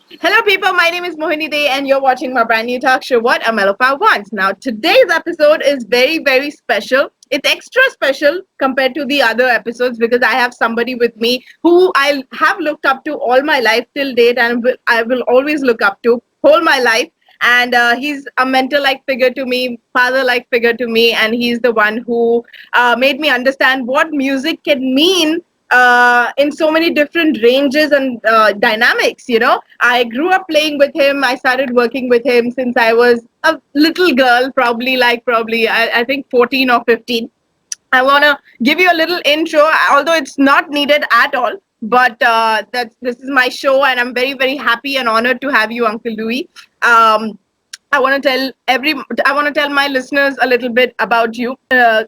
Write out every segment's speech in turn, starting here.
Hello, people. My name is Mohini Dey, and you're watching my brand new talk show, What a Melophile Wants. Now, today's episode is very, very special. It's extra special compared to the other episodes because I have somebody with me who I have looked up to all my life till date, and I will always look up to whole my life. And he's a mentor-like figure to me, father-like figure to me, and he's the one who made me understand what music can mean in so many different ranges and dynamics. I grew up playing with him. I started working with him since I was a little girl, probably I think 14 or 15. I want to give you a little intro, although it's not needed at all. But this is my show, and I'm very, very happy and honored to have you, Uncle Louis. Um, I want to tell my listeners a little bit about you.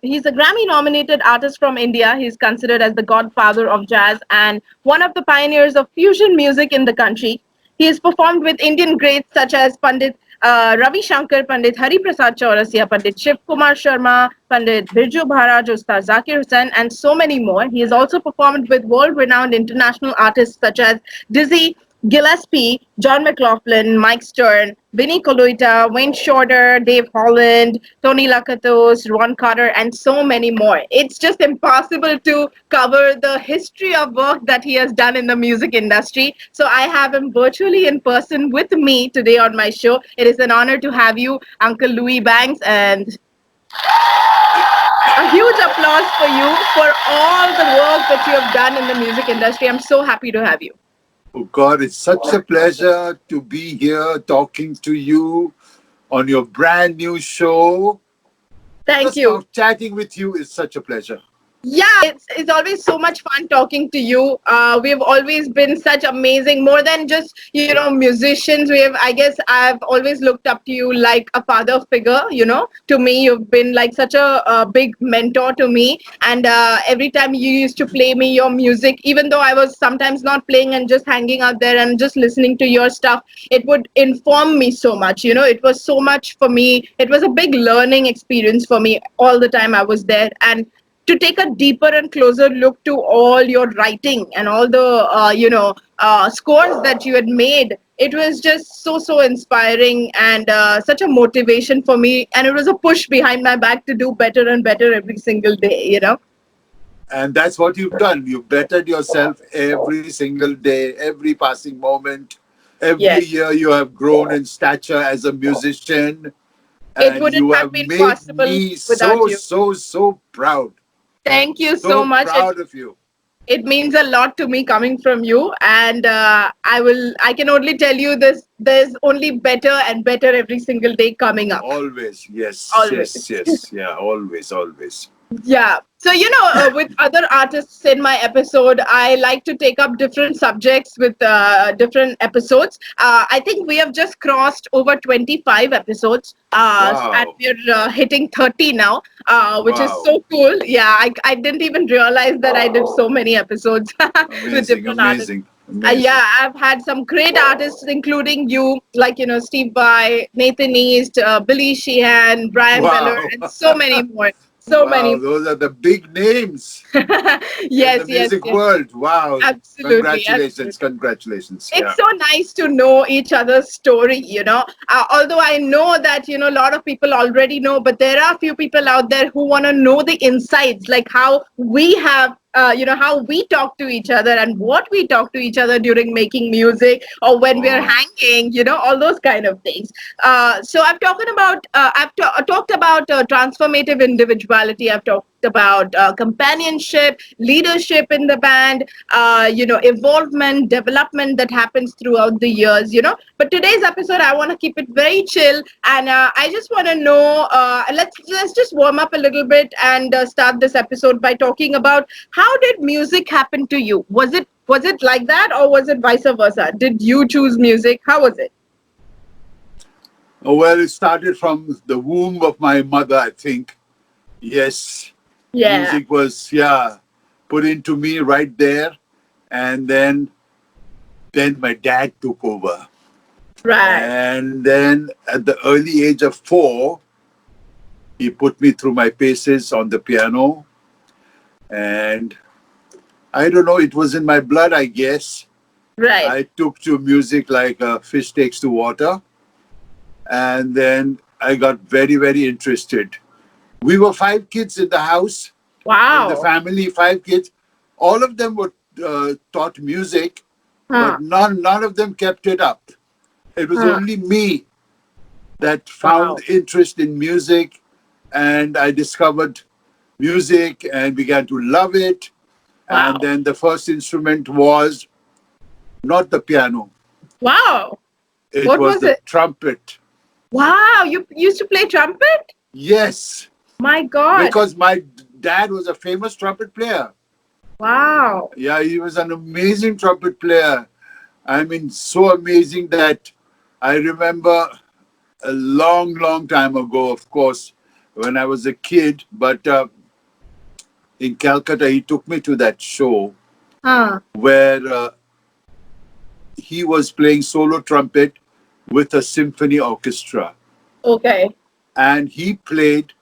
He's a Grammy-nominated artist from India. He's considered as the godfather of jazz and one of the pioneers of fusion music in the country. He has performed with Indian greats such as Pandit Ravi Shankar, Pandit Hari Prasad Chaurasia, Pandit Shiv Kumar Sharma, Pandit Birju Bharaj, Ustad Zakir Hussain, and so many more. He has also performed with world-renowned international artists such as Dizzy Gillespie, John McLaughlin, Mike Stern, Vinnie Colaiuta, Wayne Shorter, Dave Holland, Tony Lakatos, Ron Carter, and so many more. It's just impossible to cover the history of work that he has done in the music industry. So I have him virtually in person with me today on my show. It is an honor to have you, Uncle Louis Banks, and a huge applause for you for all the work that you have done in the music industry. I'm so happy to have you. Oh God, it's such a pleasure to be here talking to you on your brand new show. Thank Just you. chatting with you is such a pleasure. Yeah, it's always so much fun talking to you. We've always been such amazing, more than just musicians. I guess I've always looked up to you like a father figure. To me, you've been like such a big mentor to me. And every time you used to play me your music, even though I was sometimes not playing and just hanging out there and just listening to your stuff, it would inform me so much. It was so much for me. It was a big learning experience for me all the time I was there. And to take a deeper and closer look to all your writing and all the scores that you had made, it was just so inspiring and such a motivation for me, and it was a push behind my back to do better and better every single day. And that's what you've done. You've bettered yourself every single day, every passing moment. Every Yes, year you have grown in stature as a musician. it And wouldn't you have have been made possible me without so, you. so, so proud. Thank you so So much. proud of you. It means a lot to me coming from you, and I can only tell you this: there's only better and better every single day coming up. Always. Yes, yes, Always. yes. Yeah, always, always. Yeah. So, with other artists in my episode, I like to take up different subjects with different episodes. I think we have just crossed over 25 episodes, and Wow. we're hitting 30 now, which is Wow. so cool. Yeah, I didn't even realize that I did so many episodes with Amazing, different artists. amazing, amazing. Yeah, I've had some great artists, including you, like, Steve Vai, Nathan East, Billy Sheehan, Brian Beller, Wow. and so many more. So many Wow. more. Those are the big names in Yes, the yes, music yes. world. Wow. Absolutely, Congratulations. absolutely. Congratulations. It's Yeah. so nice to know each other's story. Although I know that, a lot of people already know, but there are a few people out there who want to know the insights, like how we have, how we talk to each other and what we talk to each other during making music or when we're Oh. hanging, all those kind of things. So I've talked about transformative individuality. I've talked about companionship, leadership in the band, evolvement, development that happens throughout the years. But today's episode, I want to keep it very chill, and I just want to know. Let's just warm up a little bit and start this episode by talking about how did music happen to you? Was it like that, or was it vice versa? Did you choose music? How was it? Oh, well, it started from the womb of my mother, I think. Yes. Yeah. Music was, yeah, put into me right there. And then my dad took over. Right. And then at the early age of 4, he put me through my paces on the piano. And I don't know, it was in my blood, I guess. Right. I took to music like a fish takes to water. And then I got very, very interested. We were five kids in the house, in the Wow. family, five kids. All of them were taught music, Huh. but none of them kept it up. It was Huh. only me that found Wow. interest in music, and I discovered music and began to love it. And Wow. then the first instrument was not the piano, Wow. it What was was the it? trumpet. Wow. You used to play trumpet? Yes, My God. because my dad was a famous trumpet player. Wow. Yeah, he was an amazing trumpet player. I mean, so amazing that I remember a long, long time ago, of course, when I was a kid, but in Calcutta, he took me to that show Huh. where he was playing solo trumpet with a symphony orchestra. Okay. And he played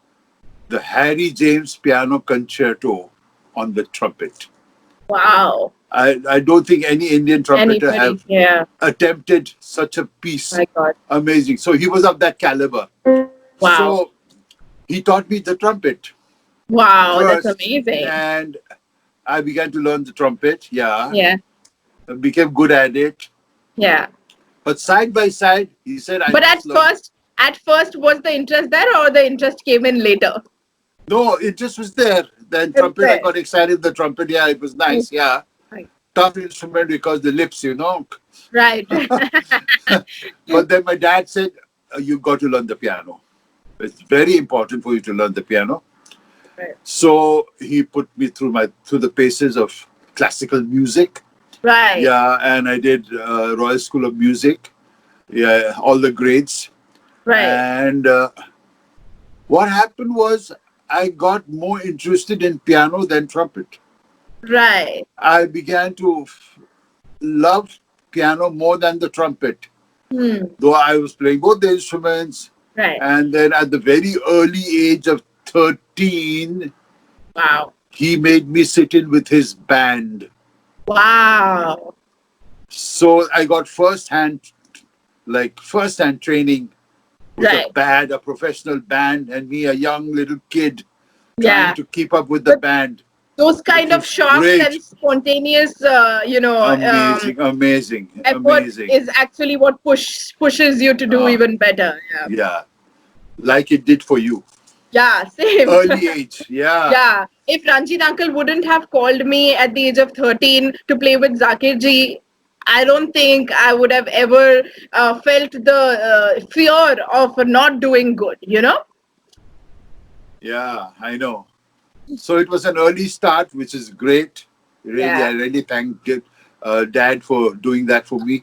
the Harry James Piano Concerto on the trumpet. Wow. I don't think any Indian trumpeter Anybody? have Yeah. attempted such a piece. My God. Amazing. So he was of that caliber. Wow. So he taught me the trumpet Wow. That's first, amazing. and I began to learn the trumpet. Yeah, Yeah. I became good at it. Yeah. But side by side, he said, I But must learn. at first, was the interest there, or the interest came in later? No, it just was there. Then It's trumpet, I there. got excited with the trumpet. Yeah, it was nice. Yeah. Right. Tough instrument because the lips. Right. But then my dad said, you got to learn the piano. It's very important for you to learn the piano. Right. So he put me through the paces of classical music. Right. Yeah, and I did Royal School of Music. Yeah, all the grades. Right. And what happened was I got more interested in piano than trumpet. Right. I began to love piano more than the trumpet, Hmm. though I was playing both the instruments. Right. And then at the very early age of 13, Wow. he made me sit in with his band. Wow. So I got first hand training with a Right. band, a professional band, and me, a young little kid, trying Yeah. to keep up with the But band. those It kind of was shocks great. and spontaneous, Amazing, amazing, effort amazing. is actually what pushes you to do Uh, even better. Yeah. yeah, like it did for you. Yeah. Same. Early age, yeah. Yeah. If Ranjit uncle wouldn't have called me at the age of 13 to play with Zakir ji, I don't think I would have ever felt the fear of not doing good, you know? Yeah, I know. So it was an early start, which is great. Really, I Yeah. really thank Dad for doing that for me.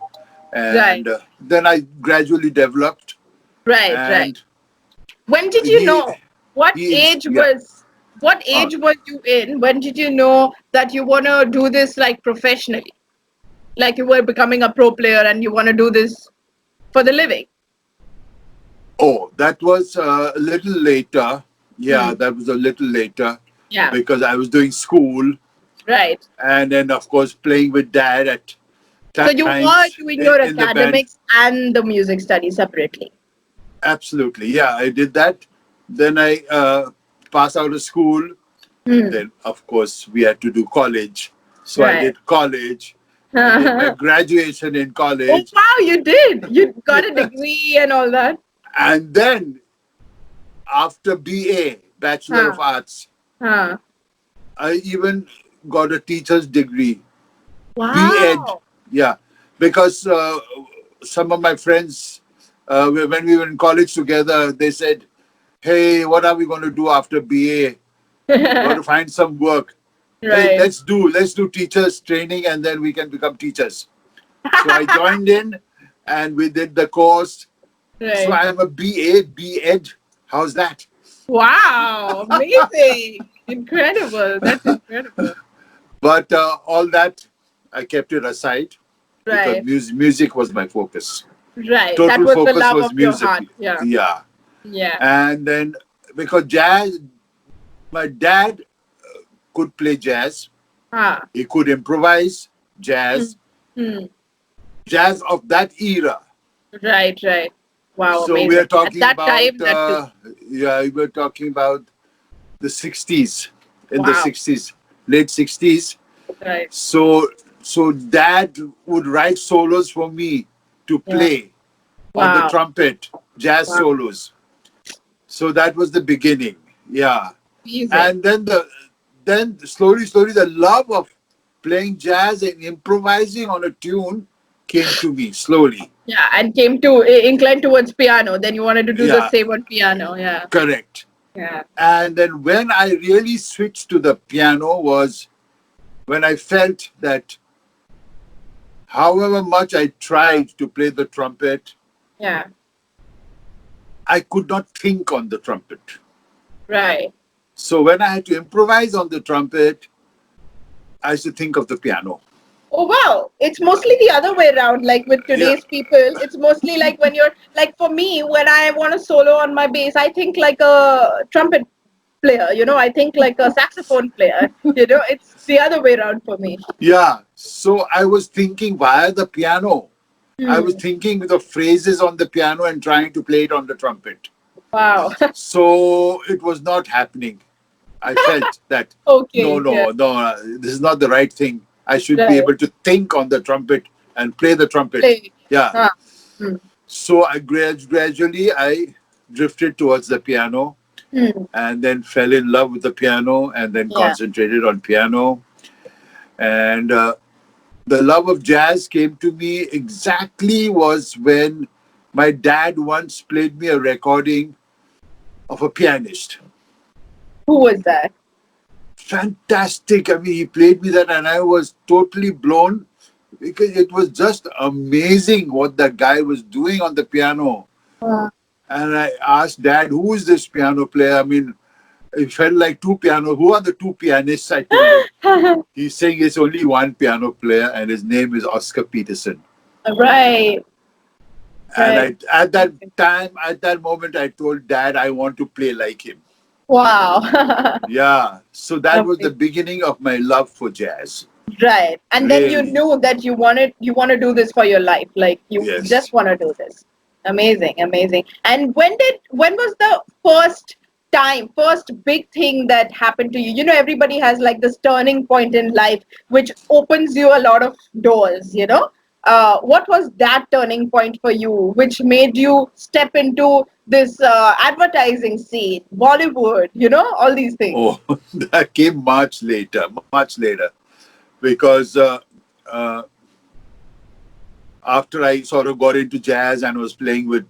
Right. And then I gradually developed, Right. Right. and When did you he know? What age yeah. was you in? When did you know that you want to do this like professionally? Like you were becoming a pro player and you want to do this for the living? Oh, that was a little later. Hmm. Yeah, that was a little later Yeah. because I was doing school Right. and then, of course, playing with Dad at So you were times doing your in the band. academics and the music study separately. Absolutely. Yeah, I did that. Then I passed out of school. Hmm. Then, of course, we had to do college. So I Right. did college. I did my Oh graduation in college. wow, you did. You got a Yeah. degree and all that. And then, after BA, Bachelor of Huh. Arts, Huh. I even got a teacher's degree, B.Ed. Wow. Yeah, because some of my friends, when we were in college together, they said, "Hey, what are we going to do after BA? Got to find some work. Hey, Right. let's do teachers training, and then we can become teachers." So I joined in, and we did the course. So Right. I'm a BA, B.Ed. How's that? Wow. Amazing. Incredible. That's incredible. But all that, I kept it aside because Right. music was my focus. Right. That Total was the focus love was of your music. heart. Yeah. Yeah. Yeah. And then because jazz, my dad could play jazz. Ah. He could improvise Hmm. jazz. Hmm. jazz of that era. Right, right. Wow, So we are amazing. At talking that about, time, that too. yeah, we were talking about the 60s, in the Wow. 60s, late 60s. Right. So, so dad would write solos for me to Yeah. play on the Wow. trumpet, jazz Wow. solos. So that was the beginning. Yeah. Amazing. And then slowly, slowly, the love of playing jazz and improvising on a tune came to me slowly. Yeah, and came to inclined towards piano. Then you wanted to do the Yeah, same on piano. Yeah. correct. Yeah. And then when I really switched to the piano was when I felt that however much I tried to play the trumpet, Yeah. I could not think on the trumpet. Right. So when I had to improvise on the trumpet, I used to think of the piano. Oh wow, it's mostly the other way around. Like with Yeah. today's people, it's mostly like when you're like for me, when I want to solo on my bass, I think like a trumpet player. I think like a saxophone player. It's the other way around for me. Yeah. So I was thinking via the piano. I was Hmm. thinking the phrases on the piano and trying to play it on the trumpet. Wow. So it was not happening. I felt that no, Okay. Yeah. no, no, this is not the right thing. I should be Right. able to think on the trumpet and play the trumpet. Play. Yeah. Huh. Hmm. So I gradually I drifted towards the piano Hmm. and then fell in love with the piano and then Yeah. concentrated on piano. And the love of jazz came to me exactly was when my dad once played me a recording of a pianist. Who was that? Fantastic. I mean, he played me that, and I was totally blown because it was just amazing what that guy was doing on the piano. Uh, And I asked dad, who is this piano player? I mean, it felt like two piano. Who are the two pianists? I told him. He's saying it's only one piano player, and his name is Oscar Peterson. right. And Right. I, at that time, at that moment, I told dad I want to play like him. Wow. Yeah. So that was the Amazing. beginning of my love for jazz. Right. And then you Really. knew that you want to do this for your life. Like you Yes. just want to do this. Amazing, amazing. And when was the first big thing that happened to you? Everybody has like this turning point in life which opens you a lot of doors. What was that turning point for you, which made you step into this advertising scene, Bollywood, all these things? Oh, that came much later, because uh, after I sort of got into jazz and was playing with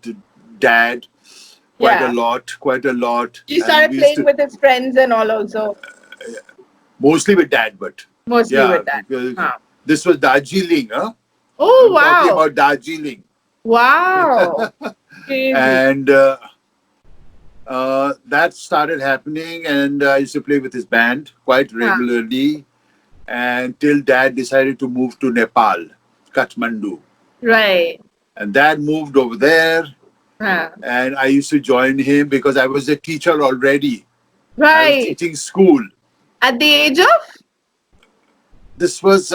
dad Yeah. quite a lot, You and started we used playing to with his friends and all also, mostly with dad, but mostly yeah, with that. because Huh. this was Darjeeling, huh? Oh, I'm talking wow. about Darjeeling, Wow. Crazy. and that started happening, and I used to play with his band quite Huh. regularly until dad decided to move to Nepal, Kathmandu. Right. And dad moved over there, Huh. and I used to join him because I was a teacher already. I was Right. teaching school. At the age of, This was,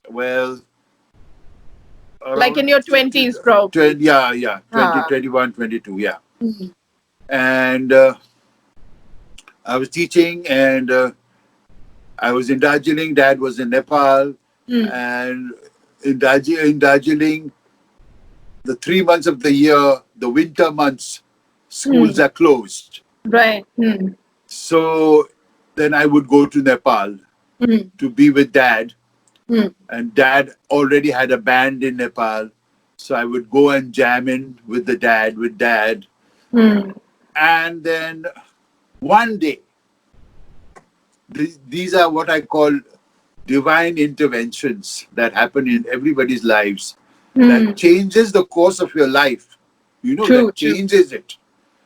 well, like in around your 20s, probably. 20, yeah, 20, Huh. 21, 22, yeah. Hmm. And I was teaching, and I was in Darjeeling. Dad was in Nepal. Hmm. And in Darjeeling, the 3 months of the year, the winter months, Hmm. schools are closed. Right. Hmm. So then I would go to Nepal Hmm. to be with dad. Hmm. And dad already had a band in Nepal. So I would go and jam in with dad. Hmm. And then one day, these are what I call divine interventions that happen in everybody's lives Hmm. that changes the course of your life. True. That True. changes it.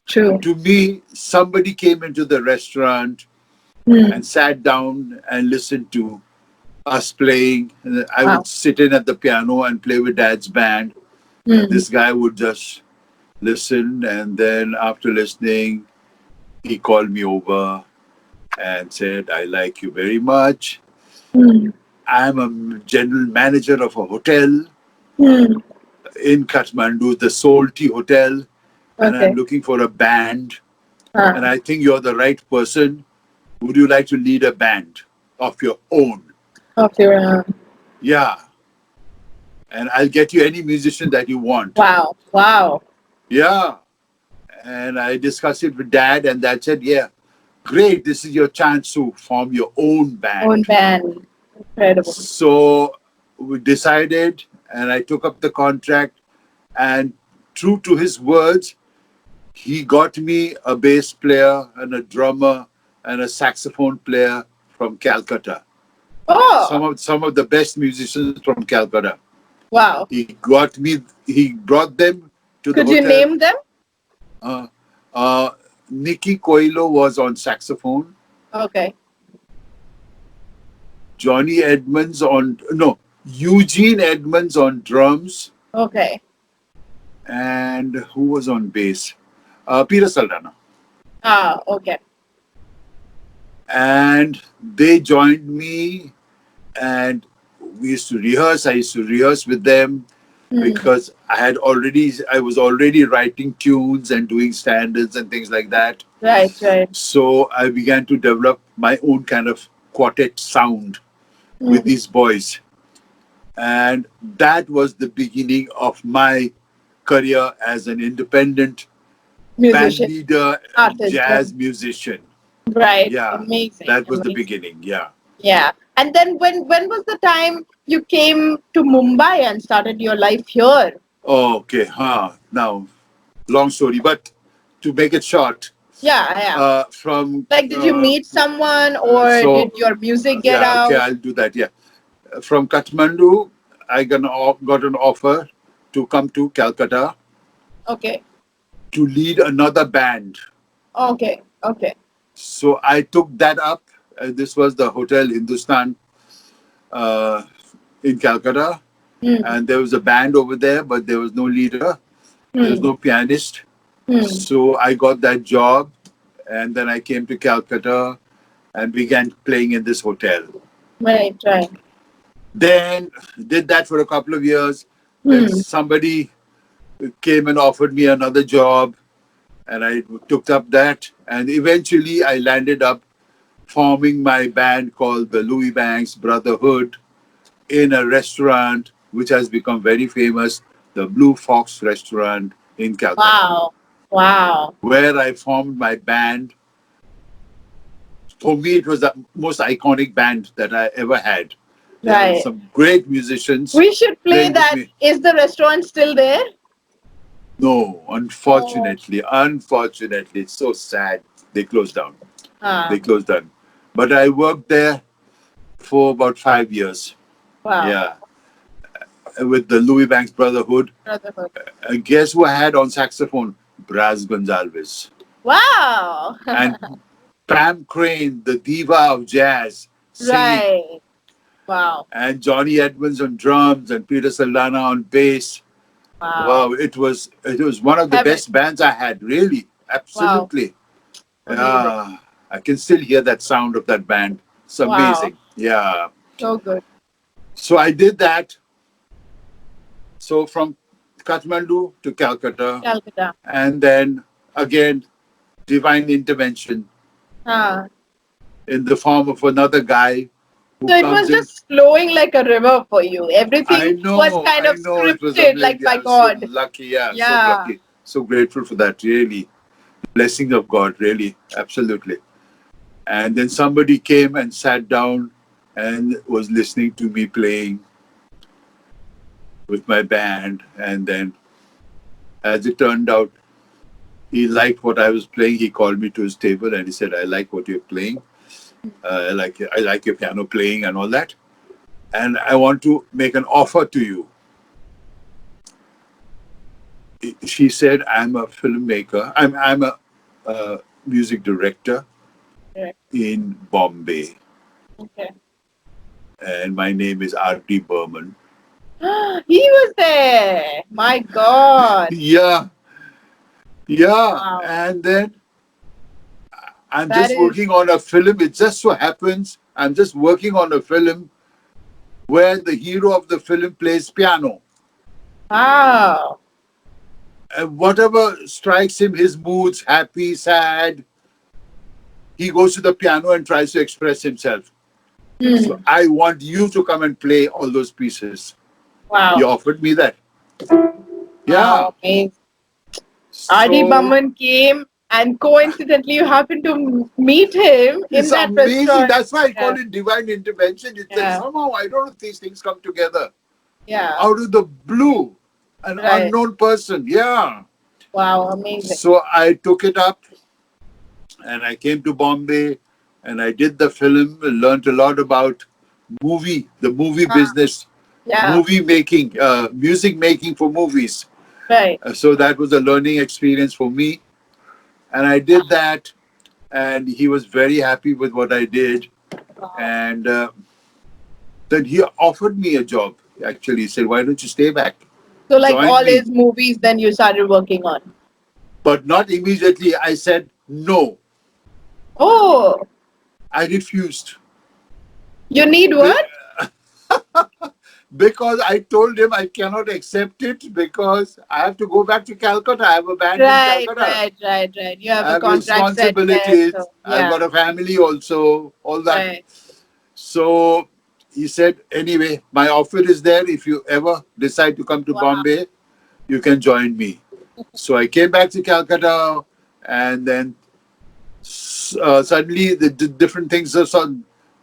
True. To me, somebody came into the restaurant Hmm. and sat down and listened to us playing. And I Wow. would sit in at the piano and play with dad's band. And Hmm. this guy would just listen. And then after listening, he called me over and said, I like you very much. Hmm. I'm a general manager of a hotel. Hmm. in Kathmandu, the Soul Tea Hotel, and I'm Okay. looking for a band. And Huh. I think you're the right person. Would you like to lead a band of your own? Okay. Yeah. And I'll get you any musician that you want. Wow. Wow. Yeah. And I discussed it with dad, and dad said, yeah, great. This is your chance to form your own Own band. band. Incredible. So we decided, and I took up the contract. And true to his words, he got me a bass player and a drummer and a saxophone player from Calcutta. Oh. Some of the best musicians from Calcutta. Wow. He brought them to the Could you hotel. name them? Uh, uh, Nikki Coelho was on saxophone. Okay. Johnny Edmonds on, no, Eugene Edmonds on drums. Okay. And who was on bass? Peter Saldana. Ah. Okay. And they joined me, and we used to rehearse. I used to rehearse with them Hmm. because I was already writing tunes and doing standards and things like that. Right. Right. So I began to develop my own kind of quartet sound with Hmm. these boys. And that was the beginning of my career as an independent band Musician. leader and Artist. jazz musician. Right. Yeah, Amazing. that was the Amazing. beginning. Yeah. Yeah. And then when was the time you came to Mumbai and started your life here? Oh, okay. Now, long story, but to make it short, Yeah. Yeah. from Like, did you meet someone or so did your music get yeah, okay, out? I'll do that. Yeah, from Kathmandu, got an offer to come to Calcutta Okay. to lead another band. Okay. Okay. So I took that up. This was the Hotel Hindustan uh, in Calcutta, Hmm. and there was a band over there, but there was no leader, there was Hmm. no pianist. Hmm. So I got that job, and then I came to Calcutta and began playing in this hotel. Right. Right. Then did that for a couple of years. Then Hmm. somebody came and offered me another job, and I took up that. And eventually, I landed up forming my band called the Louis Banks Brotherhood in a restaurant which has become very famous, the Blue Fox Restaurant in Calcutta, Wow. Wow. where I formed my band. For me, it was the most iconic band that I ever had. There were Right. some great musicians We should play playing with that. me. Is the restaurant still there? No, Oh. unfortunately, it's so sad. They closed down. Ah. They closed down. But I worked there for about 5 years. Wow. Yeah, with the Louis Banks Brotherhood. Brotherhood. Guess who I had on saxophone? Braz Gonzalez. Wow. And Pam Crane, the diva of jazz, singing. Right. Wow. And Johnny Edmonds on drums and Peter Saldana on bass. Wow. Wow, it was one of the Heaven. best bands I had, really. Wow. Absolutely. Amazing. I can still hear that sound of that band. It's Wow. amazing. Yeah. So good. So I did that. So from Kathmandu to Calcutta, Calcutta. and then again, divine intervention Ah. in the form of another guy who So it comes was in. just flowing like a river for you. Everything was kind I of know it was scripted, amazing. like by I'm so God. lucky. Yeah, so Yeah. lucky. So grateful for that. Really. Blessing of God, really. Absolutely. And then somebody came and sat down and was listening to me playing with my band. And then, as it turned out, he liked what I was playing. He called me to his table and he said, "I like what you're playing. I like your piano playing and all that. And I want to make an offer to you." She said, "I'm a filmmaker. I'm a music director Correct. in Bombay, Okay. and my name is R.T. Burman." He was there. My God. Yeah, yeah. Wow. And then I'm That just is working on a film. It just so happens I'm just working on a film where the hero of the film plays piano. Wow. Whatever strikes him, his moods, happy, sad, he goes to the piano and tries to express himself. So Hmm. I want you to come and play all those pieces. He Wow. offered me that. Yeah. Wow. Amazing. R.D. So Burman came, and coincidentally, you happened to meet him it's in that amazing. restaurant. That's why I call Yeah. it divine intervention. It's that Yeah. somehow I don't know if these things come together Yeah. out of the blue. An Right. unknown person. Yeah. Wow. Amazing. So I took it up and I came to Bombay and I did the film, learned a lot about the movie Ah, business, yeah. movie making, music making for movies. Right. So that was a learning experience for me. And I did that, and he was very happy with what I did. Wow. And then he offered me a job. Actually, he said, "Why don't you stay back? So, like Join all me." his movies, then you started working on. But not immediately. I said no. Oh, I refused. you need Be- what? because I told him I cannot accept it because I have to go back to Calcutta. I have a band in Right, Calcutta. right, right, right. You have I a have contract set there, responsibilities. so I've yeah. got a family also, all that. Right. So he said, anyway, my offer is there. If you ever decide to come to Wow. Bombay, you can join me. So I came back to Calcutta, and then suddenly the different things,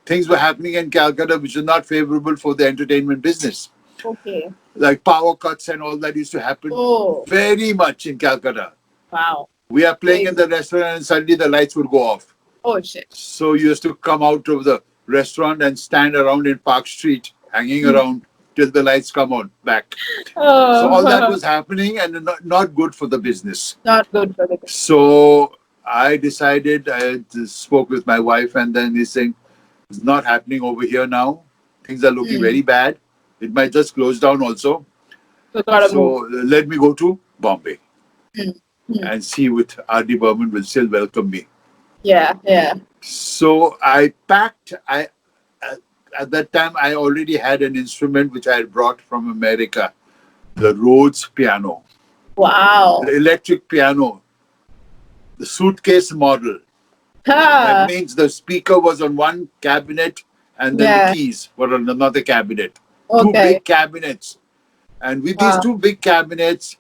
things were happening in Calcutta which are not favorable for the entertainment business. Okay. Like power cuts and all that used to happen Oh, very much in Calcutta. wow. We are playing in Crazy. the restaurant and suddenly the lights would go off. Oh shit. So you used to come out of the restaurant and stand around in Park Street, hanging Hmm. around till the lights come on back. So all that Oh, was happening and not good for the business. not good for the business. So I decided, I just spoke with my wife, and then he's saying, it's not happening over here now. Things are looking Hmm. very bad. It might just close down also. So gotta move. So let me go to Bombay Hmm. Hmm. and see if R.D. Burman will still welcome me. Yeah, yeah. So I packed. At that time I already had an instrument which I had brought from America, the Rhodes piano, Wow. the electric piano, the suitcase model. That Ha. means the speaker was on one cabinet and then the Yeah. keys were on another cabinet. Two Okay. big cabinets. And with these Wow. two big cabinets,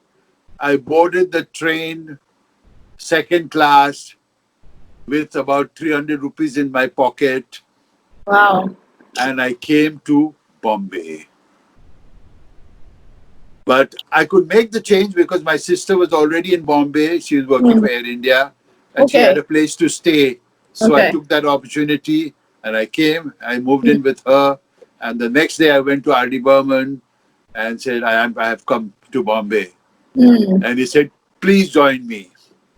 I boarded the train second class with about 300 rupees in my pocket, Wow. and I came to Bombay. But I could make the change because my sister was already in Bombay. She was working Hmm. for Air India and she had Okay. a place to stay. So I Okay. took that opportunity and I came. I moved Hmm. in with her. And the next day I went to R.D. Burman and said, I have come to Bombay. Hmm. And he said, please join me.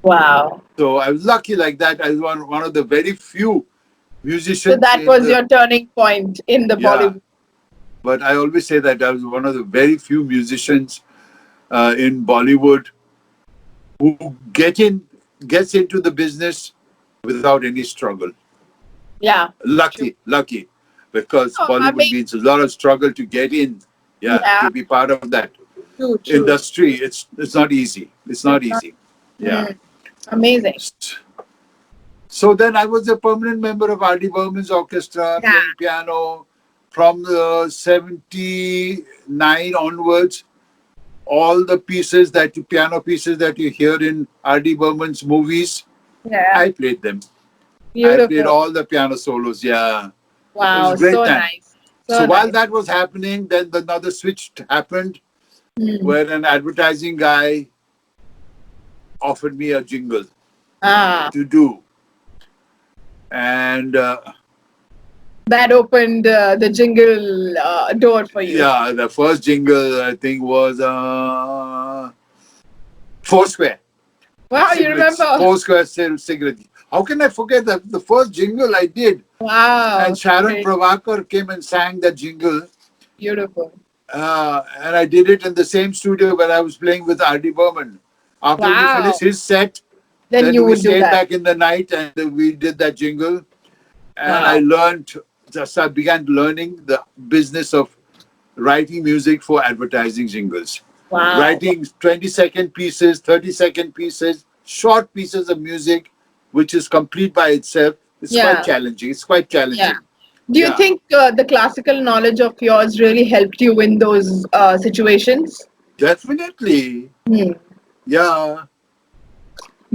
Wow. So I was lucky like that. I was one of the very few So musicians that in was the, your turning point in the yeah. Bollywood. But I always say that I was one of the very few musicians in Bollywood who gets into the business without any struggle. Yeah. True. Lucky, because Oh, I Bollywood mean, means a lot of struggle to get in. Yeah, yeah. to be part of that True. True. industry. It's not easy. It's It's not not. easy. Yeah. Hmm. Amazing. So then I was a permanent member of R.D. Burman's orchestra, Yeah. playing piano from the 79 onwards. All the piano pieces that you hear in R.D. Burman's movies, Yeah. I played them. I played Beautiful. all the piano solos. Yeah, it was a Wow. great So time. nice. So So while nice. that was happening, then another switch happened Hmm. where an advertising guy offered me a jingle Ah. to do. And That opened the jingle door for you. yeah, the first jingle I think was Foursquare. Wow. You Cigarettes. remember? Foursquare cigarettes. How can I forget that? The first jingle I did. And Wow. Sharon Great. Pravakar came and sang that jingle. Beautiful. And I did it in the same studio where I was playing with R.D. Burman. After we finished Wow. his set, Then then you we would do stayed that. back in the night and we did that jingle. And I Wow. learned, just I began learning the business of writing music for advertising jingles. Wow. writing 20-second pieces, 30-second pieces, short pieces of music, which is complete by itself. It's quite Yeah. challenging. It's quite Yeah. challenging. Do you Yeah, think the classical knowledge of yours really helped you in those situations? definitely. Hmm. Yeah,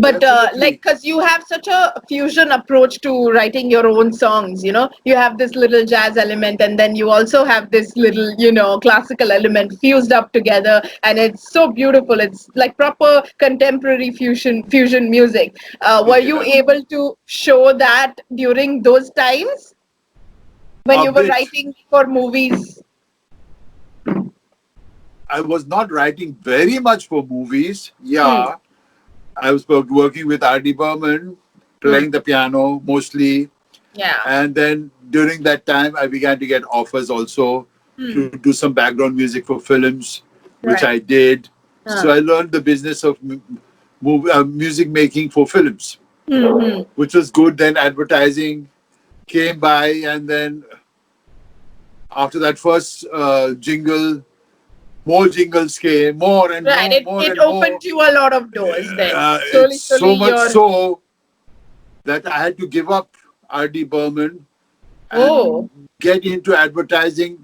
But like, definitely. because you have such a fusion approach to writing your own songs, you have this little jazz element, and then you also have this little, classical element fused up together, and it's so beautiful. It's like proper contemporary fusion music. Were you Yeah, able to show that during those times when a you were bit. writing for movies? I was not writing very much for movies. Hmm. Yeah, I was working with R.D. Burman, Hmm. playing the piano mostly. Yeah. And then during that time, I began to get offers also Hmm. to do some background music for films, which I Right. did. So Huh. I learned the business of music making for films, Hmm. which was good. Then advertising came by, and then after that first jingle, more jingles came, more and Right. more, It more and more. opened you a lot of doors then. It's Slowly, so slowly much you're so that I had to give up R.D. Burman and oh get into advertising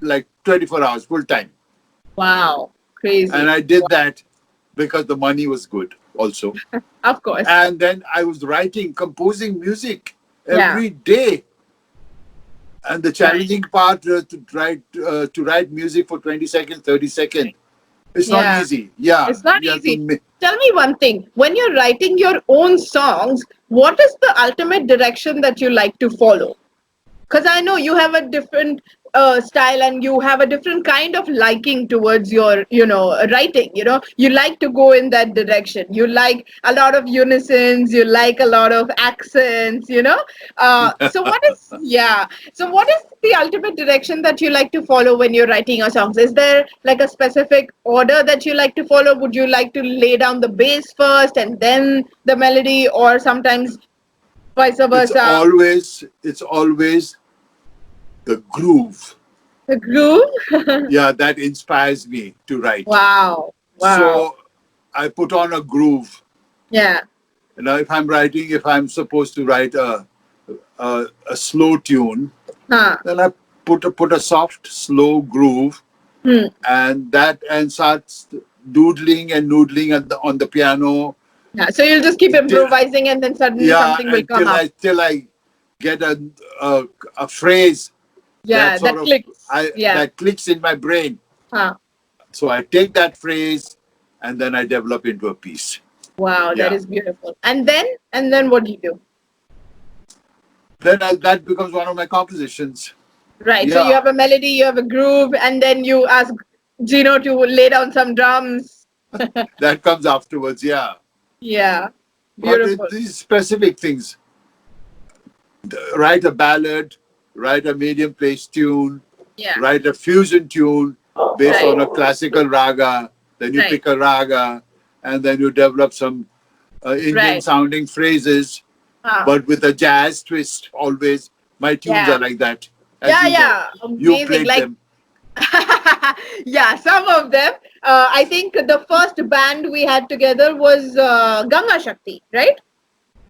like 24 hours full time. wow. And Crazy. I did that because the money was good also. Of course. And then I was writing, composing music Yeah. every day. And the Right. challenging part to write music for 20 seconds, 30 seconds. It's not Yeah. easy. Yeah, It's not you have to. easy. Tell me one thing. When you're writing your own songs, what is the ultimate direction that you like to follow? Because I know you have a different style, and you have a different kind of liking towards your writing. You like to go in that direction. You like a lot of unisons, you like a lot of accents. So what is yeah so what is the ultimate direction that you like to follow when you're writing your songs? Is there like a specific order that you like to follow? Would you like to lay down the bass first and then the melody, or sometimes vice versa? It's always the groove. The groove? Yeah, that inspires me to write. Wow. Wow. So I put on a groove. Yeah. If I'm writing, if I'm supposed to write a slow tune, Huh. then I put a soft, slow groove, Hmm. and starts doodling and noodling on the piano. Yeah. So you'll just keep Till, improvising, and then suddenly yeah, something will come until up. I get a, a phrase that Yeah, sort that of clicks. I Yeah. that clicks in my brain. Huh. So I take that phrase and then I develop into a piece. Wow, that Yeah. is beautiful. And then what do you do? That becomes one of my compositions. Right. So you Yeah, have a melody, you have a groove, and then you ask Gino to lay down some drums. that comes afterwards. Yeah, Yeah. but Beautiful. these specific things, write a ballad, write a medium pace tune, Yeah. write a fusion tune based on a Right. classical raga. Then you Right. pick a raga, and then you develop some Indian Right. sounding phrases, Huh. but with a jazz twist. Always, my tunes Yeah. are like that, as Yeah. you know. Yeah. You Amazing. played Like them. yeah, some of them. I think the first band we had together was Ganga Shakti, right?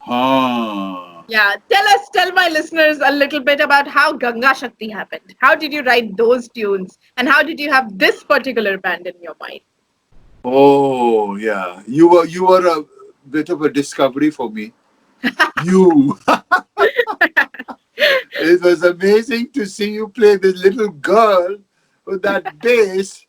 Ah. Yeah, tell my listeners a little bit about how Ganga Shakti happened. How did you write those tunes, and how did you have this particular band in your mind? Oh yeah, you were a bit of a discovery for me. You, it was amazing to see you play this little girl with that bass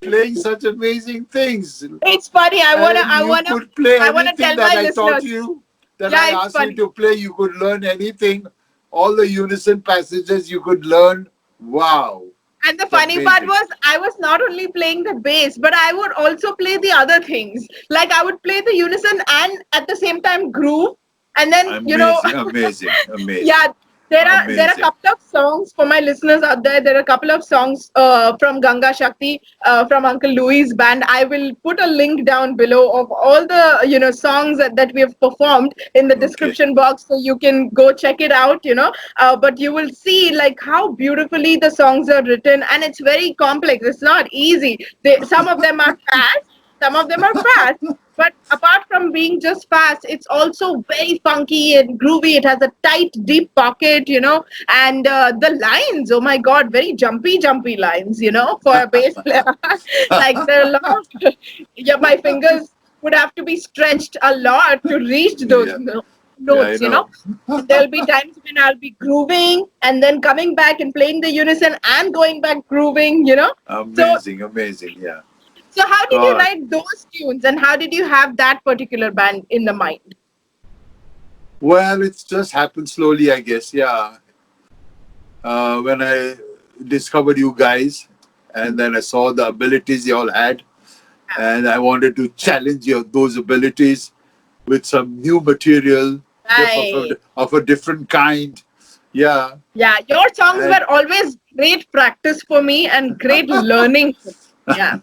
playing such amazing things, It's funny. I wanna, and I you wanna, could play I wanna anything tell that my I taught listeners. you, that I Yeah, it's asked you funny. to play. You could learn anything, all the unison passages you could learn. Wow, And the it's funny part amazing. was, I was not only playing the bass, but I would also play the other things. Like I would play the unison and at the same time groove. And then, Amazing, amazing, yeah, amazing. There are a Amazing. couple of songs for my listeners out there. There are a couple of songs from Ganga Shakti, from Uncle Louis band. I will put a link down below of all the songs that we have performed in the Okay. description box, so you can go check it out. But you will see like how beautifully the songs are written, and it's very complex. It's not easy. Some of them are fast, some of them are fast. But apart from being just fast, it's also very funky and groovy. It has a tight, deep pocket, and the lines, oh my God, very jumpy, jumpy lines, for a bass player. Like there are a lot of, yeah, my fingers would have to be stretched a lot to reach those Yeah. Yeah, I notes, know. And there'll be times when I'll be grooving and then coming back and playing the unison and going back grooving. So Amazing, amazing. Yeah. so how did you God. write those tunes and how did you have that particular band in the mind? Well, it's just happened slowly, I guess. Yeah. When I discovered you guys, and then I saw the abilities you all had, and I wanted to challenge those abilities with some new material, Right. of a different kind. Yeah. Yeah, your songs And were always great practice for me and great learning for me. Yeah.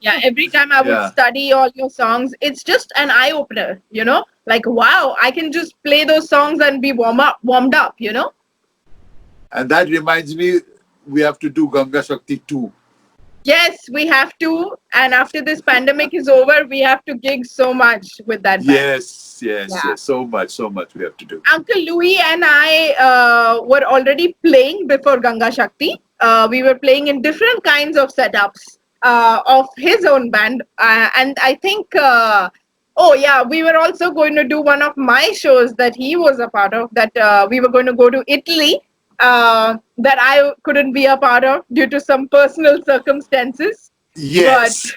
Yeah, every time I would yeah. study all your songs, it's just an eye opener. Like wow, I can just play those songs and be warmed up. And that reminds me, we have to do Ganga Shakti too. Yes, we have to. And after this pandemic is over, we have to gig so much with that band. Yes, yes, Yeah. yes. So much we have to do. Uncle Louis and I were already playing before Ganga Shakti. We were playing in different kinds of setups of his own band. And I think, oh, yeah, we were also going to do one of my shows that he was a part of, that we were going to go to Italy, that I couldn't be a part of due to some personal circumstances. But Yes.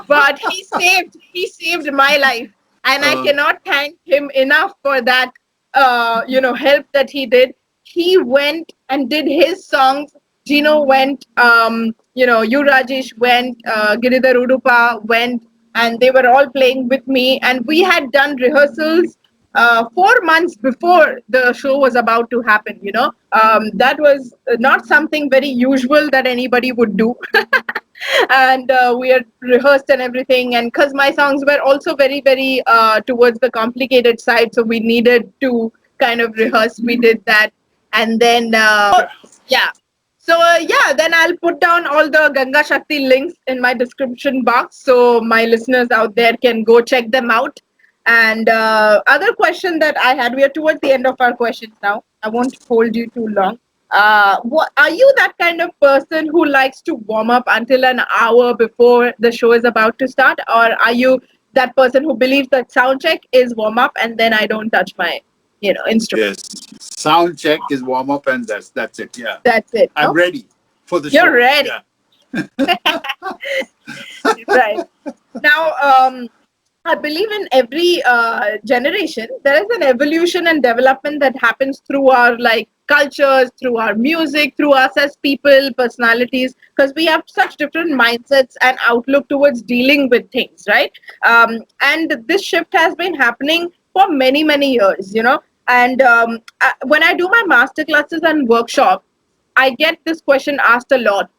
but he saved my life, and I Uh, cannot thank him enough for that help that he did. He went and did his songs. Gino went, you Rajesh went, Giridhar Udupa went, and they were all playing with me, and we had done rehearsals 4 months before the show was about to happen. That was not something very usual that anybody would do. And we had rehearsed and everything, and because my songs were also very very towards the complicated side, so we needed to kind of rehearse. We did that, and then yeah. So yeah, then I'll put down all the Ganga Shakti links in my description box, so my listeners out there can go check them out. And other question that I had, we are towards the end of our questions now. I won't hold you too long. What, are you that kind of person who likes to warm up until an hour before the show is about to start, or are you that person who believes that sound check is warm up and then I don't touch my, instrument? yes. Sound check is warm up, and that's it. Yeah. That's it. I'm No, ready for the you're show. ready, Yeah. right? Now, I believe in every generation there is an evolution and development that happens through our like cultures, through our music, through us as people, personalities, because we have such different mindsets and outlook towards dealing with things, right? And this shift has been happening for many many years, And when I do my master classes and workshops, I get this question asked a lot.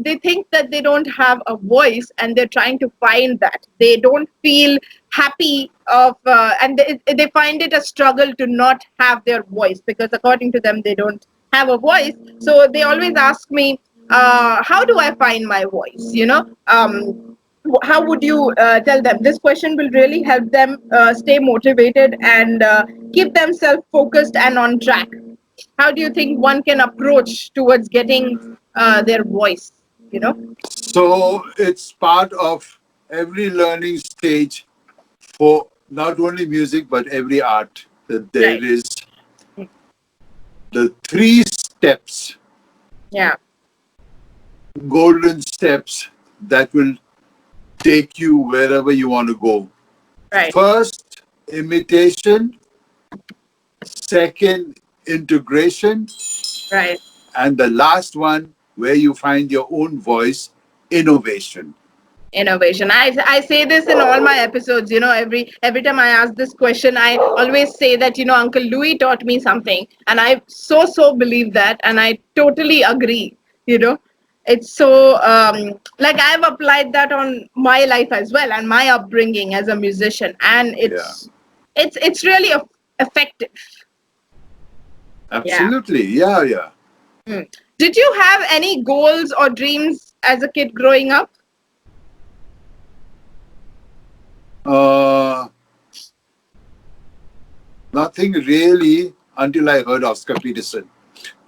They think that they don't have a voice and they're trying to find that. They don't feel happy and they find it a struggle to not have their voice because according to them they don't have a voice. So they always ask me, how do I find my voice? How would you tell them? This question will really help them stay motivated and keep themselves focused and on track. How do you think one can approach towards getting their voice? You know? So it's part of every learning stage for not only music but every art. That there Right. is the three steps, Yeah. golden steps that will take you wherever you want to go. Right. First, imitation. Second, integration. Right. And the last one, where you find your own voice, innovation. Innovation. I say this in all my episodes. Every time I ask this question, I always say that Uncle Louis taught me something, and I so believe that, and I totally agree. You know, it's so like I've applied that on my life as well and my upbringing as a musician, and Yeah. it's really effective. Yeah. Absolutely. Yeah, yeah. Hmm. Did you have any goals or dreams as a kid growing up? Uh, Nothing really until I heard Oscar Peterson.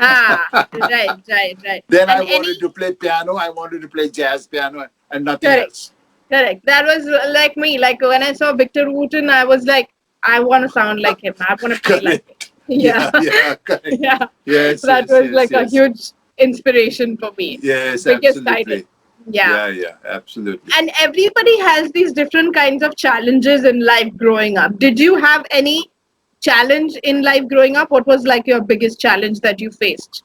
Ah, right. Then I And wanted any to play piano. I wanted to play jazz piano and nothing correct, else. correct. That was like me. Like when I saw Victor Wooten, I was like, I want to sound like him. I want to play like him. Correct. Yeah, Yeah, yeah, correct. yeah. Yes, That yes, was yes, like a yes. huge inspiration for me. Yes, Biggest idol. absolutely. Yeah. Yeah, yeah, absolutely. And everybody has these different kinds of challenges in life growing up. Did you have any challenge in life growing up? What was like your biggest challenge that you faced?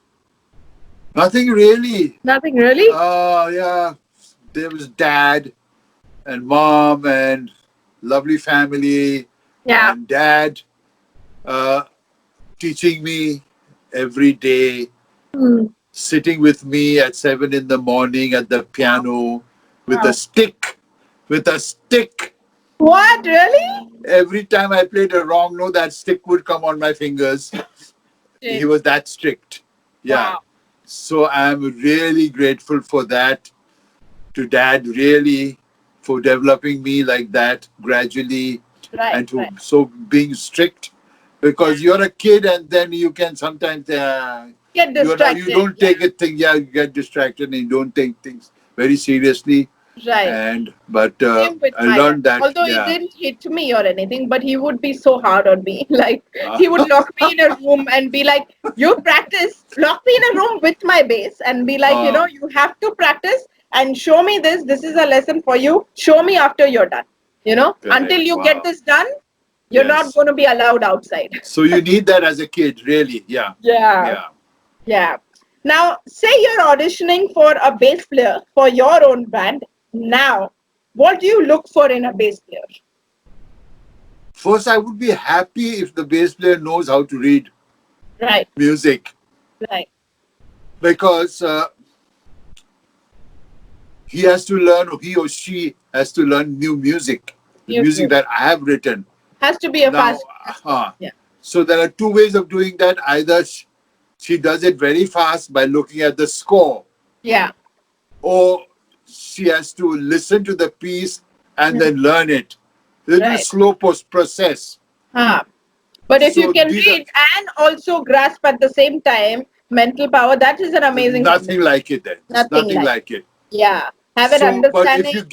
Nothing really. Nothing really? Yeah. There was dad and mom and lovely family Yeah. and dad uh, teaching me every day, Hmm. sitting with me at 7 in the morning at the Wow. piano with a Wow. stick, with a stick. What, really? Every time I played a wrong note, that stick would come on my fingers. He Shit. was that strict. Yeah. Wow. So I'm really grateful for that, to dad, really, for developing me like that gradually, Right, and to right. so being strict, Yeah. because you're a kid and then you can sometimes Get you distracted. don't Yeah. take a thing, yeah, you get distracted and you don't take things very seriously. Right. And but Same with I my dad. learned that, Although he yeah. didn't hit me or anything, but he would be so hard on me. Like uh, he would lock me in a room and be like, "You practice." Lock me in a room with my bass and be like, uh, "You have to practice and show me this. This is a lesson for you. Show me after you're done. Until Correct. you get Wow. this done, you're not Yes. going to be allowed outside." So you need that as a kid, really. Yeah. Yeah. Yeah. Yeah. Now, say you're auditioning for a bass player for your own band. Now, what do you look for in a bass player? First, I would be happy if the bass player knows how to read Right, music, right. because he has to learn, he or she has to learn new music, the New music music. that I have written. Has to be a Now, fast pace. Yeah. so there are two ways of doing that. Either she does it very fast by looking at the score, Yeah. or she has to listen to the piece and Mm, then learn it. Little right. slow post process. Huh. But if you So can these are read and also grasp at the same time mental power, that is an amazing nothing combination. like it. Then it's Nothing nothing like. like it. Yeah. Have an So, but if understanding. you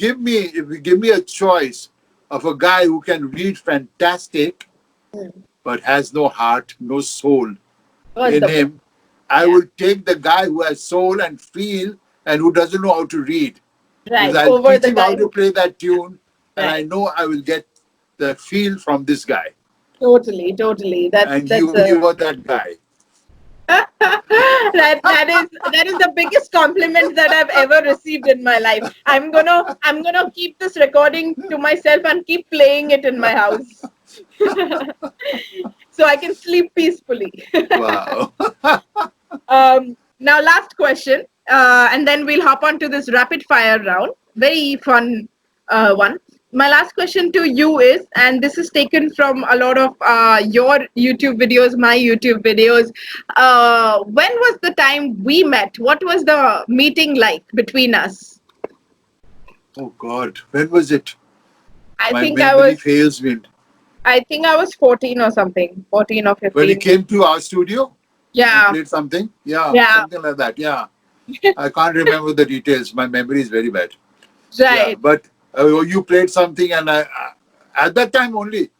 give me a choice of a guy who can read fantastic Mm, but has no heart, no soul was in the best. him, I Yeah. will take the guy who has soul and feel and who doesn't know how to read. Because Right. I'll Over teach the him how guy to who. play that tune, and I Right. know I will get the feel from this guy. Totally. Totally. That's And that's you a are that guy. that is the biggest compliment that I've ever received in my life. I'm gonna keep this recording to myself and keep playing it in my house so I can sleep peacefully. Wow. Now, last question, and then we'll hop on to this rapid fire round. Very fun one. My last question to you is, and this is taken from a lot of your YouTube videos, my YouTube videos. When was the time we met? What was the meeting like between us? Oh God, when was it? I My think I memory was, fails me. I think I was 14 or something, 14 or When he 15. came to our studio and Yeah, played something, yeah, yeah, something like that. Yeah, I can't remember the details. My memory is very bad. Yeah, right. but you played something, and at that time only,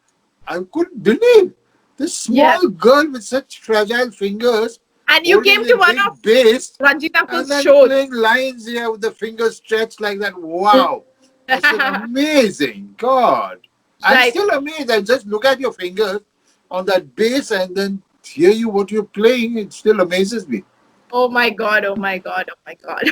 I couldn't believe this Yeah, small girl with such fragile fingers and you holding came to this one big of bass and Ranjita's then shows. playing lines here with the fingers stretched like that. Wow, I said, amazing, God. I'm Right. still amazed. I just look at your fingers on that bass and then hear you what you're playing. It still amazes me. Oh my God, oh my God, oh my God.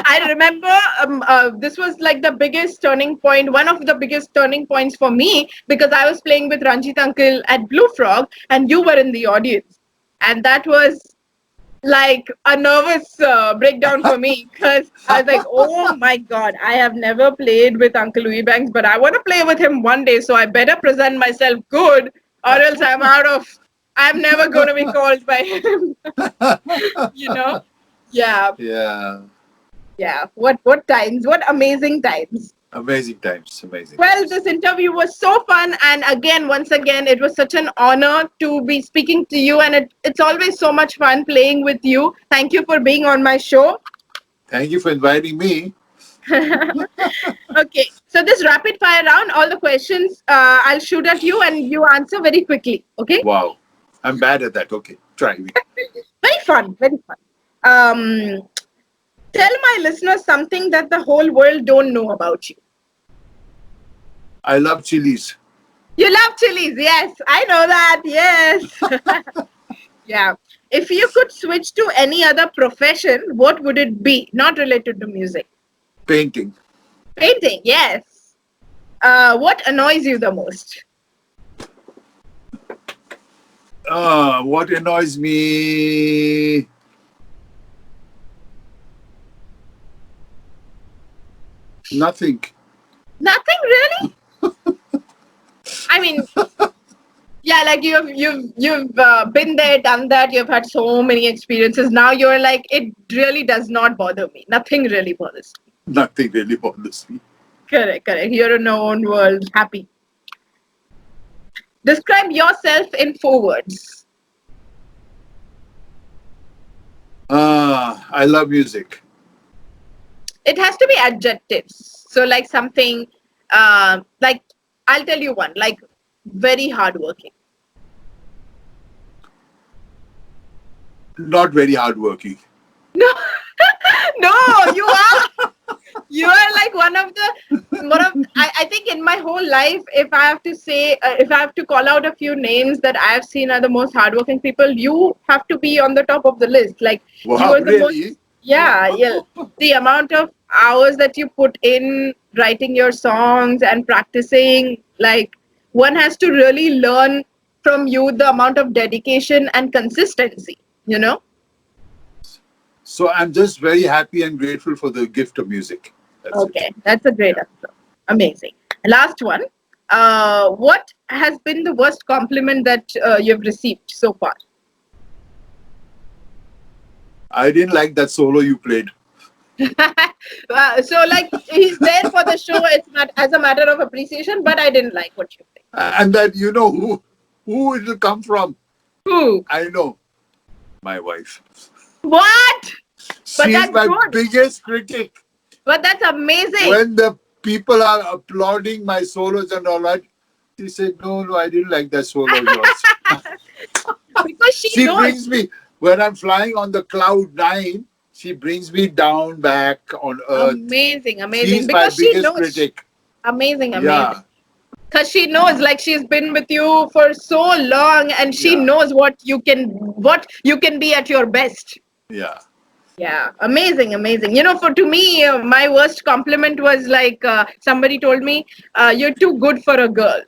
I remember this was like the biggest turning point, one of the biggest turning points for me because I was playing with Ranjit Uncle at Blue Frog and you were in the audience. And that was like a nervous breakdown for me because I was like, oh my God, I have never played with Uncle Louis Banks, but I want to play with him one day, so I better present myself good or else I'm never going to be called by him, you know? Yeah, Yeah. yeah. What times? What amazing times. Amazing times. Amazing Well, times. this interview was so fun, and again, once again, it was such an honor to be speaking to you, and it's always so much fun playing with you. Thank you for being on my show. Thank you for inviting me. Okay, so this rapid fire round, all the questions I'll shoot at you, and you answer very quickly. Okay, Wow. I'm bad at that. Okay. Try me. very fun, very fun. Um, Tell my listeners something that the whole world don't know about you. I love chilies. You love chilies, yes, I know that, yes. Yeah. If you could switch to any other profession, what would it be? Not related to music. Painting. Painting, yes. What annoys you the most? What annoys me? Nothing. Nothing really. I mean, yeah, like you've been there, done that. You've had so many experiences. Now you're like, it really does not bother me. Nothing really bothers me. Nothing really bothers me. Correct, correct. You're in your own world, happy. Describe yourself in 4 words. I love music. It has to be adjectives. So like something, like I'll tell you one, like very hardworking. Not very hardworking. No, no, you are. You are like I think in my whole life, if I have to say, if I have to call out a few names that I have seen are the most hardworking people, you have to be on the top of the list. Like you Wow, are the most, really? yeah, yeah. The amount of hours that you put in writing your songs and practicing, like one has to really learn from you the amount of dedication and consistency, you know? So I'm just very happy and grateful for the gift of music. That's it. Okay, that's a great Yeah. answer. Amazing. Last one. What has been the worst compliment that you've received so far? I didn't like that solo you played. So, like, he's there for the show. It's not as a matter of appreciation, but I didn't like what you played. And that you know who it will come from. Who? I know. My wife. What? But She's that's my good. biggest critic. But that's amazing. When the people are applauding my solos and all that, she said, no, I didn't like that solo of yours. Because she She knows. brings me, when I'm flying on the cloud nine, she brings me down back on earth. Amazing, amazing. She's my Because she biggest knows. critic. Amazing, Yeah, amazing. Because she knows, like, she's been with you for so long, and she yeah, knows what you can be at your best. yeah. Yeah, amazing, amazing. You know, for to me, my worst compliment was like somebody told me, "You're too good for a girl."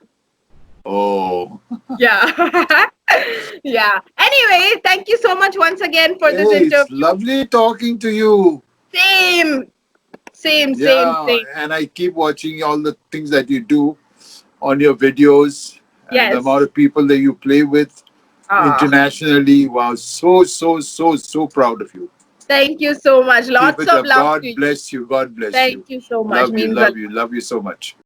Oh, Yeah, yeah. Anyway, thank you so much once again for this hey, it's interview. lovely talking to you. Same, same, same, Yeah, same. and I keep watching all the things that you do on your videos and the Yes. amount of people that you play with Ah, internationally. Wow, so proud of you. thank you so much. Keep Lots it of up. love to God you. bless you. God bless Thank you. you so much. Love you, Means a love lot. you, love you so much.